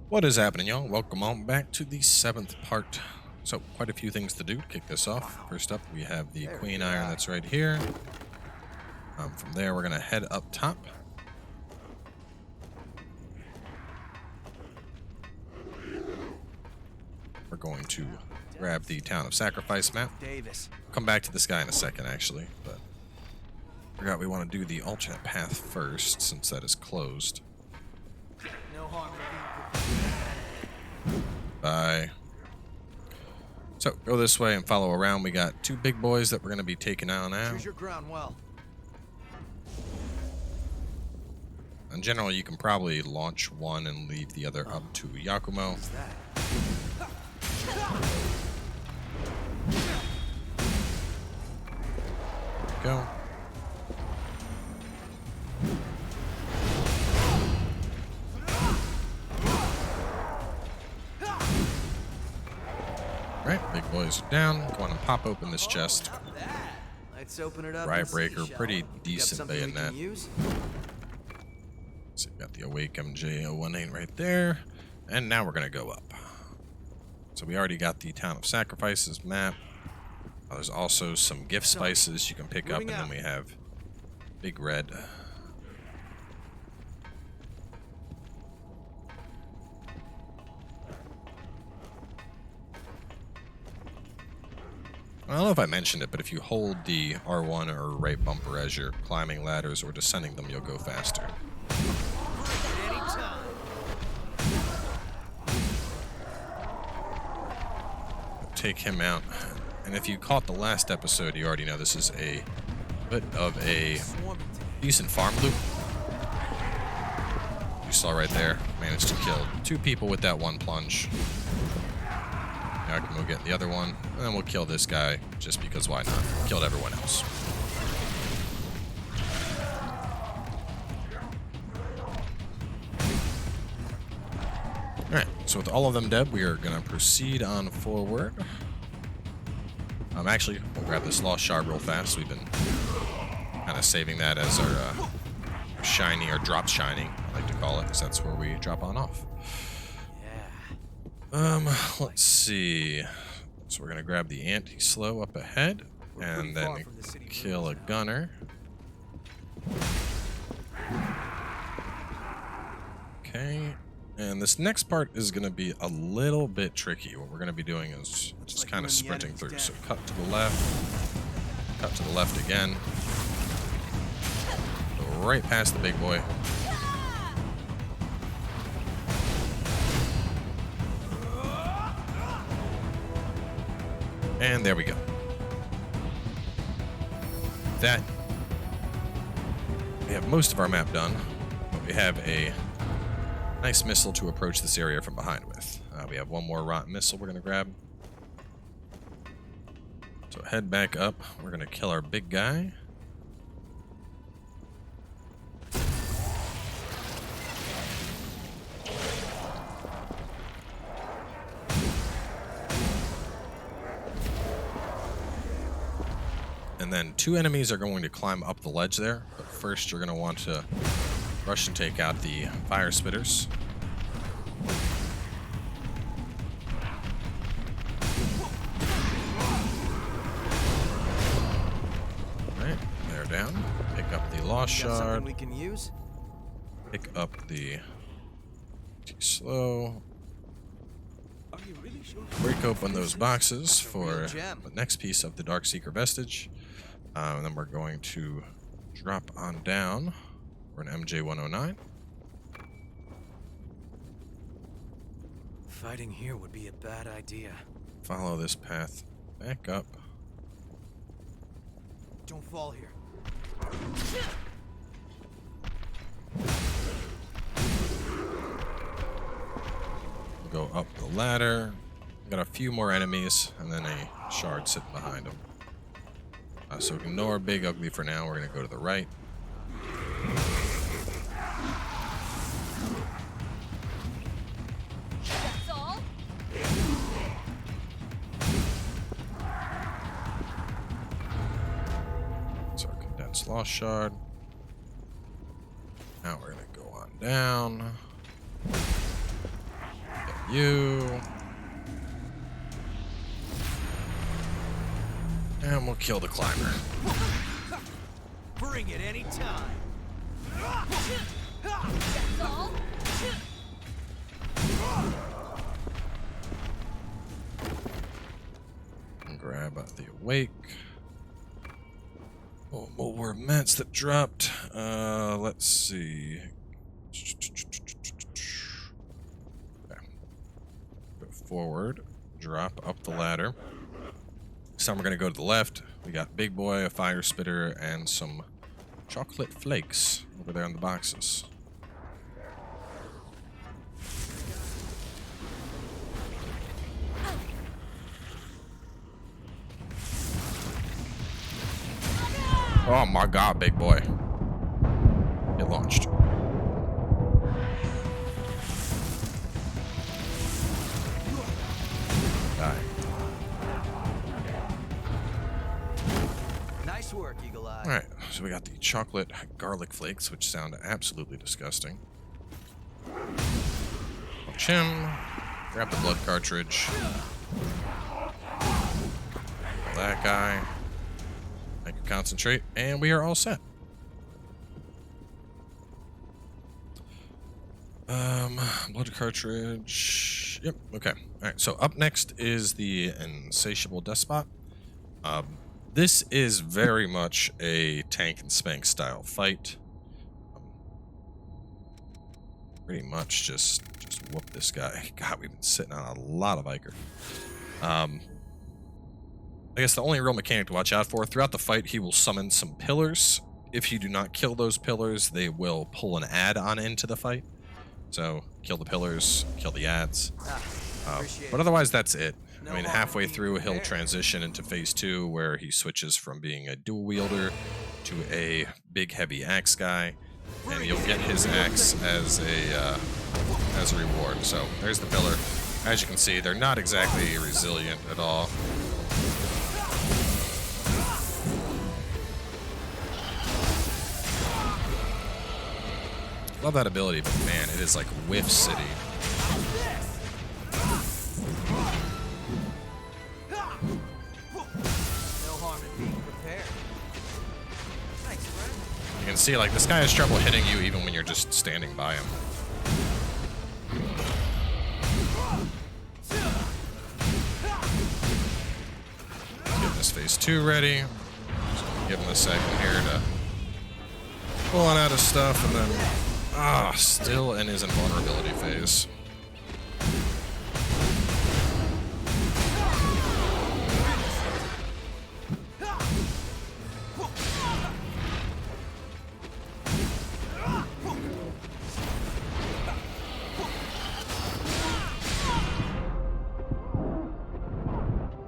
What is happening, y'all? Welcome on back to the 7th part. So, quite a few things to do to kick this off. First up, we have the Queen Iron that's right here. From there, we're going to head up top. We're going to grab the Town of Sacrifice map. Come back to this guy in a second, actually. But forgot we want to do the alternate path first, since that is closed. No harm. Bye. So, go this way and follow around. We got two big boys that we're going to be taking on now. Choose your ground well. In general, you can probably launch one and leave the other up to Yakumo. What's that? Go. Right, big boys are down. Go on and pop open this chest. Let's open it up. Riot Breaker, pretty decent bayonet. bayonet. So you got the Awake MJ018 right there. And now we're going to go up. So we already got the Town of Sacrifices map. There's also some gift spices you can pick up, and then we have Big Red. I don't know if I mentioned it, but if you hold the R1 or right bumper as you're climbing ladders or descending them, you'll go faster. Take him out. And if you caught the last episode, you already know this is a bit of a decent farm loop. You saw right there, managed to kill two people with that one plunge. Now I can go get the other one, and then we'll kill this guy, just because why not? Killed everyone else. Alright, so with all of them dead, we are going to proceed on forward. Actually, we'll grab this Lost Shard real fast. We've been kind of saving that as our shiny, or drop shining, I like to call it, because that's where we drop on off. Let's see. So we're gonna grab the anti-slow up ahead, and then kill a gunner. Okay, and this next part is gonna be a little bit tricky. What we're gonna be doing is just kind of sprinting through. So cut to the left again. Go right past the big boy. And there we go. That, we have most of our map done, but we have a nice missile to approach this area from behind with. We have one more rotten missile we're going to grab. So head back up. We're going to kill our big guy. And then two enemies are going to climb up the ledge there. But first, you're going to want to rush and take out the fire spitters. Alright, they're down. Pick up the Lost Shard. We can use? Pick up the slow. Break open those boxes for the next piece of the Darkseeker vestige. And then we're going to drop on down for an MJ109. Fighting here would be a bad idea. Follow this path back up. Don't fall here. Go up the ladder. Got a few more enemies, and then a shard sitting behind them. So ignore Big Ugly for now. We're going to go to the right. That's all? So our condensed Lost Shard. Now we're going to go on down. you. And we'll kill the climber. Bring it anytime. That's all. And grab the awake. Oh, more mats that dropped. Let's see. Okay. Go forward. Drop up the ladder. This time we're gonna go to the left. We got Big Boy, a fire spitter, and some chocolate flakes over there in the boxes. Oh my god, Big Boy. Get launched. Die. Nice work, Eagle Eye. Alright, so we got the chocolate garlic flakes, which sound absolutely disgusting. Punch him. Grab the blood cartridge. That guy. I can concentrate, and we are all set. Blood cartridge. Yep, okay. Alright, so up next is the Insatiable Despot. This is very much a tank and spank style fight. Pretty much just whoop this guy. God, we've been sitting on a lot of Iker. I guess the only real mechanic to watch out for, throughout the fight, he will summon some pillars. If you do not kill those pillars, they will pull an add-on into the fight. So, kill the pillars, kill the adds. But otherwise, that's it. I mean, halfway through, he'll transition into phase 2, where he switches from being a dual wielder to a big, heavy axe guy. And you'll get his axe as a reward. So, there's the pillar. As you can see, they're not exactly resilient at all. Love that ability, but man, it is like Whiff City. No harm in being prepared. Thanks, friend. You can see, like, this guy has trouble hitting you even when you're just standing by him. Getting this phase 2 ready. Just gonna give him a second here to pull on out his stuff, and then still in his invulnerability phase.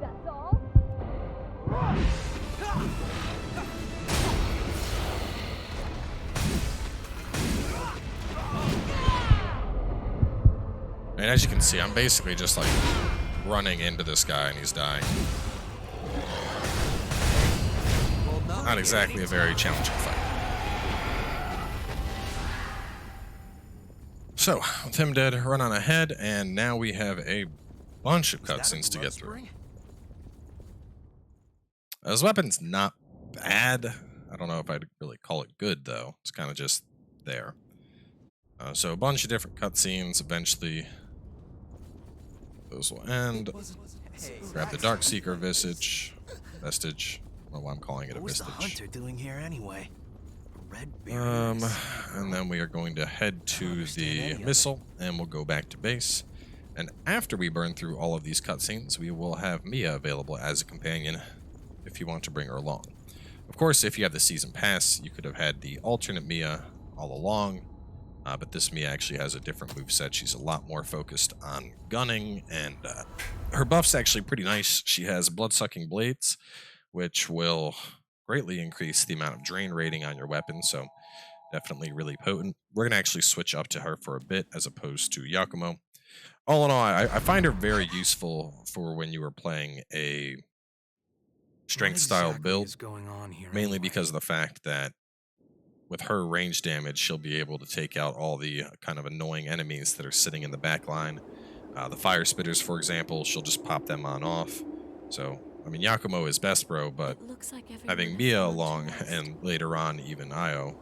That's all. And as you can see, I'm basically just like running into this guy and he's dying. Not exactly a very challenging fight. So, with him dead, run on ahead, and now we have a bunch of cutscenes to get through. His weapon's not bad. I don't know if I'd really call it good, though. It's kind of just there. So a bunch of different cutscenes. Eventually, those will end. Grab the Darkseeker vestige. I don't know why I'm calling it a What's the vestige. hunter doing here anyway? Red berries. And then we are going to head to the missile, and we'll go back to base. And after we burn through all of these cutscenes, we will have Mia available as a companion if you want to bring her along. Of course, if you have the season pass, you could have had the alternate Mia all along, but this Mia actually has a different moveset. She's a lot more focused on gunning, and her buff's actually pretty nice. She has blood-sucking blades, which will greatly increase the amount of drain rating on your weapon, so definitely really potent. We're going to actually switch up to her for a bit as opposed to Yakumo. All in all, I find her very useful for when you are playing a strength-style build, mainly because of the fact that with her range damage, she'll be able to take out all the kind of annoying enemies that are sitting in the back line. The fire spitters, for example, she'll just pop them on off. So, I mean, Yakumo is best bro, but Looks like having Mia along and later on even Io,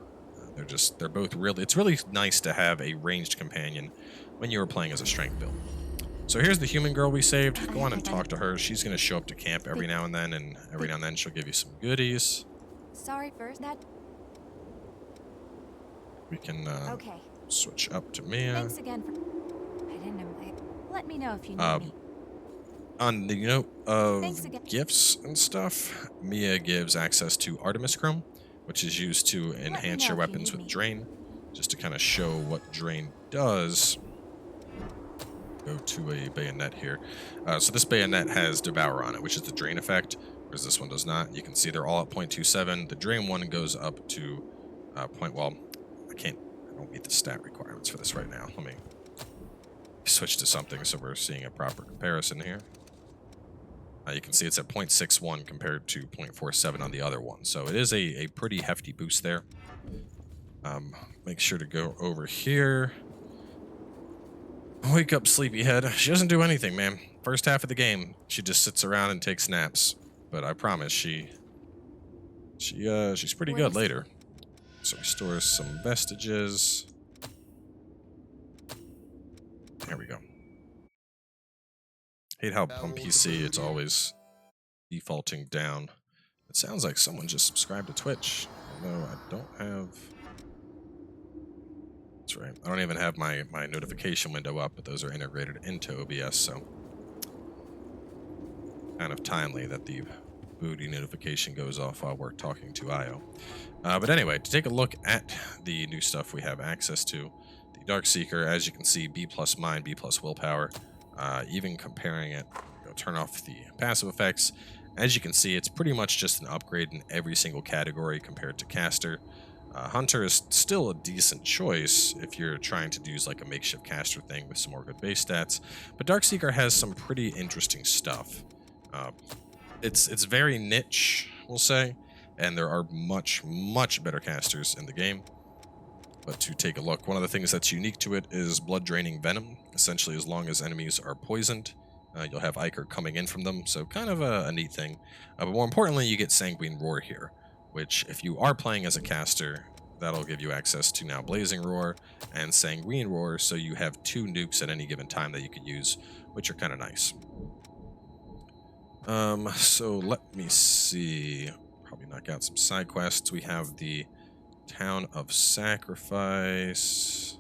they're both really, it's really nice to have a ranged companion when you were playing as a strength build. So here's the human girl we saved. Go on and talk to her. She's going to show up to camp every now and every now and then she'll give you some goodies. Sorry first. That We can okay. switch up to Mia. Thanks again for. I didn't know. Let me know if you need me. On the note of Thanks again. gifts and stuff, Mia gives access to Artemis Chrome, which is used to enhance your weapons with Drain. Just to kind of show what Drain does. Go to a bayonet here. So this bayonet has Devour on it, which is the Drain effect, whereas this one does not. You can see they're all at 0.27. The Drain one goes up to well, I don't meet the stat requirements for this right now. Let me switch to something so we're seeing a proper comparison here. You can see it's at 0.61 compared to 0.47 on the other one. So it is a pretty hefty boost there. Make sure to go over here. Wake up, sleepyhead. She doesn't do anything, man. First half of the game, she just sits around and takes naps. But I promise she's pretty good later. So restore some vestiges. There we go. Hate how on PC it's always defaulting down. It sounds like someone just subscribed to Twitch, although I don't have. That's right. I don't even have my notification window up, but those are integrated into OBS, so kind of timely that the booty notification goes off while we're talking to Io. But anyway, to take a look at the new stuff we have access to, the Darkseeker, as you can see, B+ mind, B+ willpower. Even comparing it, turn off the passive effects. As you can see, it's pretty much just an upgrade in every single category compared to caster. Hunter is still a decent choice if you're trying to use like a makeshift caster thing with some more good base stats, but Darkseeker has some pretty interesting stuff. It's very niche, we'll say, and there are much better casters in the game. But to take a look, one of the things that's unique to it is blood draining venom. Essentially, as long as enemies are poisoned, you'll have Ichor coming in from them, so kind of a neat thing. But more importantly, you get Sanguine Roar here, which if you are playing as a caster, that'll give you access to now Blazing Roar and Sanguine Roar, so you have 2 nukes at any given time that you could use, which are kind of nice. So let me see. Probably knock out some side quests. We have the Town of Sacrifice.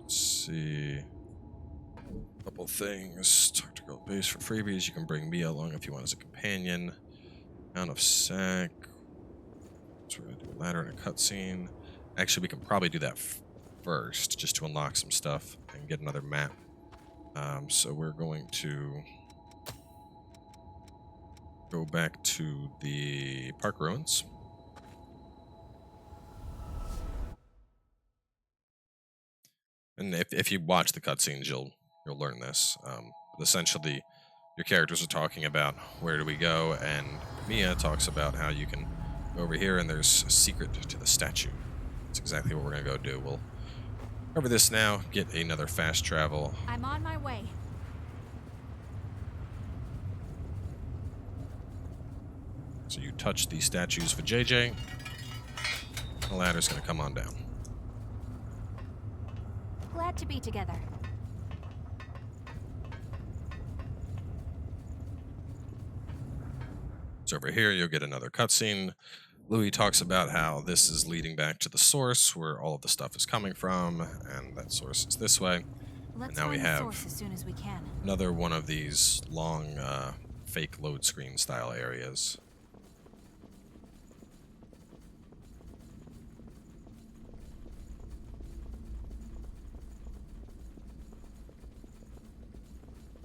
Let's see. Couple things. Talk to Girl Base for freebies. You can bring Mia along if you want as a companion. Town of Sac. So we're gonna do a ladder and a cutscene. Actually, we can probably do that first, just to unlock some stuff and get another map. So we're going to go back to the park ruins. And if you watch the cutscenes, you'll learn this. Essentially, your characters are talking about where do we go, and Mia talks about how you can go over here and there's a secret to the statue. That's exactly what we're gonna go do. We'll cover this now, get another fast travel. I'm on my way. So you touch these statues for JJ. The ladder's gonna come on down. Glad to be together. So over here, you'll get another cutscene. Louis talks about how this is leading back to the source where all of the stuff is coming from, and that source is this way. Let's and now we find the have source as soon as we can. another one of these long fake load screen style areas.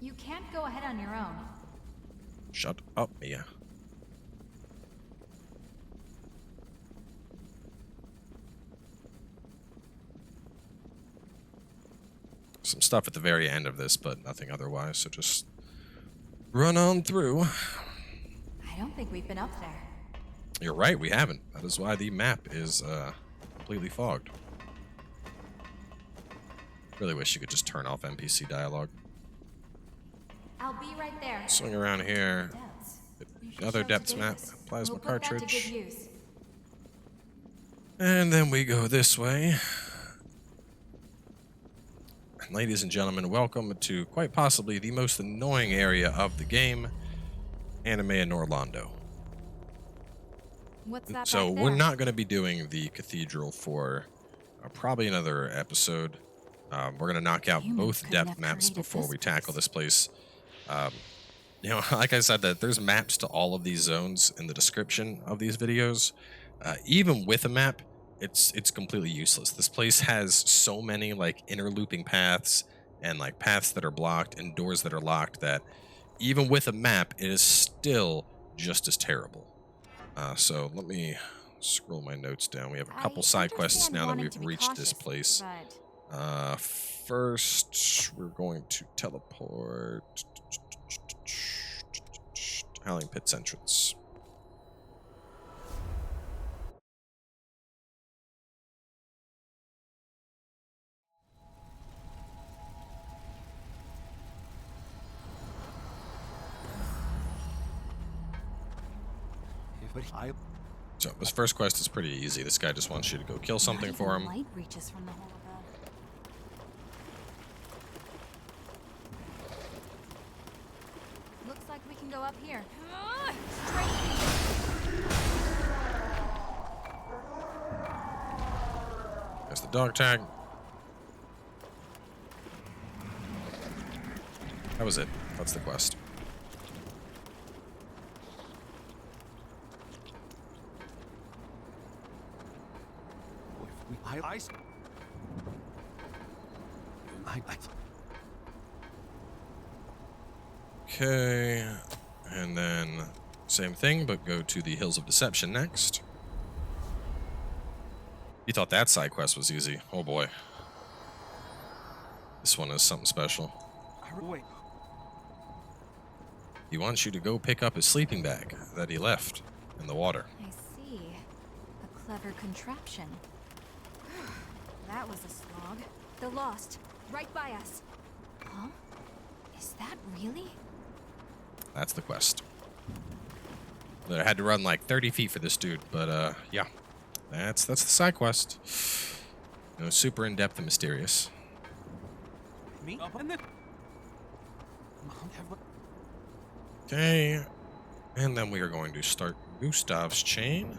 You can't go ahead on your own. Shut up, Mia. Some stuff at the very end of this, but nothing otherwise, so just run on through. I don't think we've been up there. You're right, we haven't. That is why the map is completely fogged. Really wish you could just turn off NPC dialogue. I'll be right there. Swing around here. Depths. Another depths map. We'll Plasma put that to good cartridge. use. And then we go this way. Ladies and gentlemen, welcome to quite possibly the most annoying area of the game, Anime in Orlando. What's that So back there? we're not going to be doing the cathedral for probably another episode. We're going to knock out Humans both couldn't depth have maps created before this we tackle place. this place. You know, like I said, that there's maps to all of these zones in the description of these videos. Even with a map, it's completely useless. This place has so many like interlooping paths and like paths that are blocked and doors that are locked that even with a map, it is still just as terrible. So let me scroll my notes down. We have a couple side quests now that we've reached this place. First, we're going to teleport Howling Pit's entrance. So this first quest is pretty easy. This guy just wants you to go kill something for him. Light reaches from the hole above. Looks like we can go up here. Straight. There's the dog tag. That was it. That's the quest. Okay, and then same thing, but go to the Hills of Deception next. You thought that side quest was easy. Oh boy. This one is something special. He wants you to go pick up his sleeping bag that he left in the water. I see. A clever contraption. That was a slog. The Lost, right by us. Huh? Is that really? That's the quest. I had to run like 30 feet for this dude, but yeah. That's the side quest. You know, super in-depth and mysterious. Me? Okay. And then we are going to start Gustav's chain.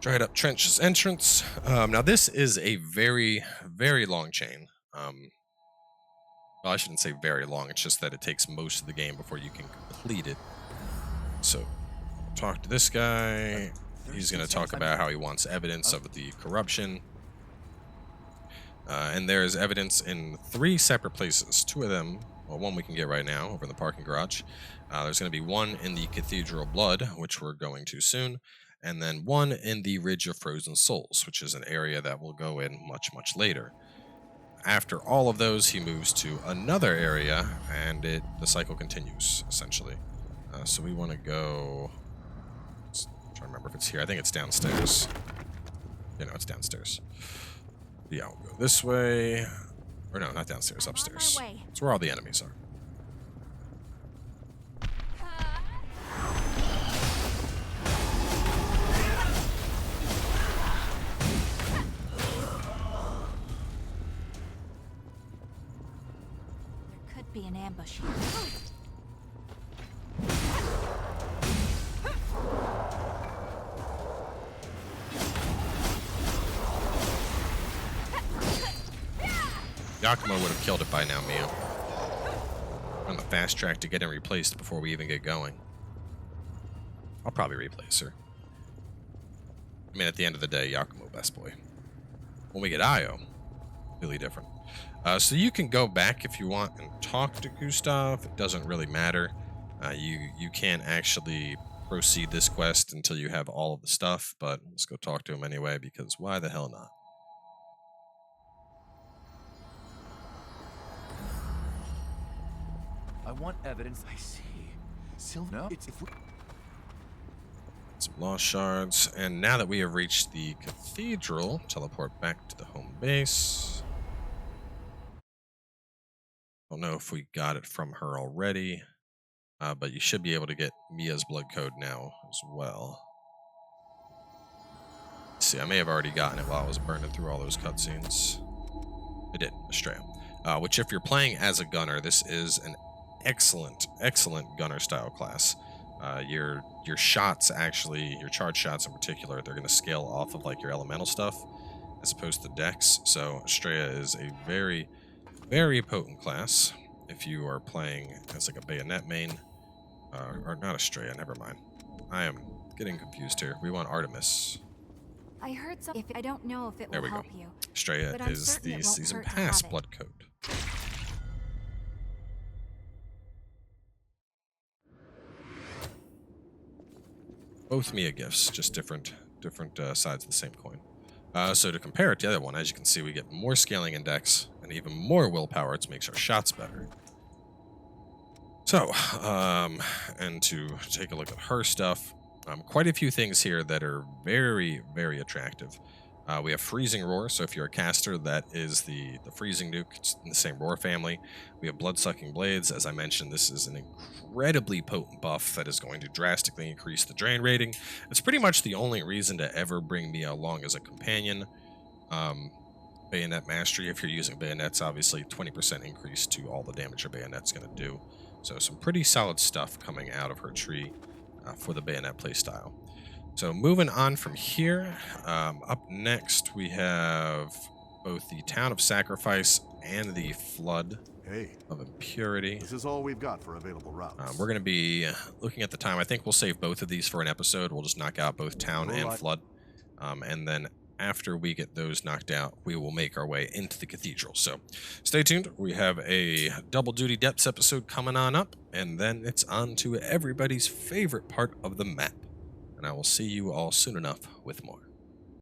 Dried up trench's entrance. Now this is a very, very long chain. Well, I shouldn't say very long. It's just that it takes most of the game before you can complete it. So, talk to this guy. He's going to talk about how he wants evidence of the corruption. And there's evidence in 3 separate places. 2 of them, well, one we can get right now over in the parking garage. There's going to be one in the Cathedral Blood, which we're going to soon. And then one in the Ridge of Frozen Souls, which is an area that we'll go in much, much later. After all of those, he moves to another area, and the cycle continues, essentially. So we want to go... I'm trying to remember if it's here. I think it's downstairs. Yeah, no, it's downstairs. Yeah, we'll go this way. Or no, not downstairs, upstairs. I'm on my way. It's where all the enemies are. There could be an ambush here. Yakumo would have killed it by now, Mia. We're on the fast track to getting replaced before we even get going. I'll probably replace her. I mean, at the end of the day, Yakumo best boy. When we get Io, completely different. So you can go back if you want and talk to Gustav. It doesn't really matter. You can't actually proceed this quest until you have all of the stuff, but let's go talk to him anyway, because why the hell not? I want evidence. I see. Silver. No, it's if we. Some lost shards. And now that we have reached the cathedral, teleport back to the home base. Don't know if we got it from her already, but you should be able to get Mia's blood code now as well. Let's see, I may have already gotten it while I was burning through all those cutscenes. I did, Estrella. Which, if you're playing as a gunner, this is an excellent gunner style class. Your shots, actually, your charge shots in particular, they're going to scale off of like your elemental stuff as opposed to dex. So Estrella is a very, very potent class if you are playing as like a bayonet main. Or not Estrella, never mind. I am getting confused here. We want Artemis. I heard some. If I don't know if it There will we help go. you. Estrella But I'm is certain the it won't season hurt to pass have it. blood code. Both Mia gifts, just different sides of the same coin. So to compare it to the other one, as you can see, we get more scaling index and even more willpower to make our shots better. So, and to take a look at her stuff, quite a few things here that are very, very attractive. We have Freezing Roar, so if you're a caster, that is the Freezing Nuke. It's in the same Roar family. We have Blood-Sucking Blades. As I mentioned, this is an incredibly potent buff that is going to drastically increase the drain rating. It's pretty much the only reason to ever bring Mia along as a companion. Bayonet Mastery, if you're using bayonets, obviously 20% increase to all the damage your bayonet's going to do. So some pretty solid stuff coming out of her tree for the bayonet playstyle. So moving on from here, up next we have both the Town of Sacrifice and the Flood of Impurity. This is all we've got for available routes. We're going to be looking at the time. I think we'll save both of these for an episode. We'll just knock out both Town and Flood. And then after we get those knocked out, we will make our way into the Cathedral. So stay tuned. We have a double duty depths episode coming on up, and then it's on to everybody's favorite part of the map. And I will see you all soon enough with more.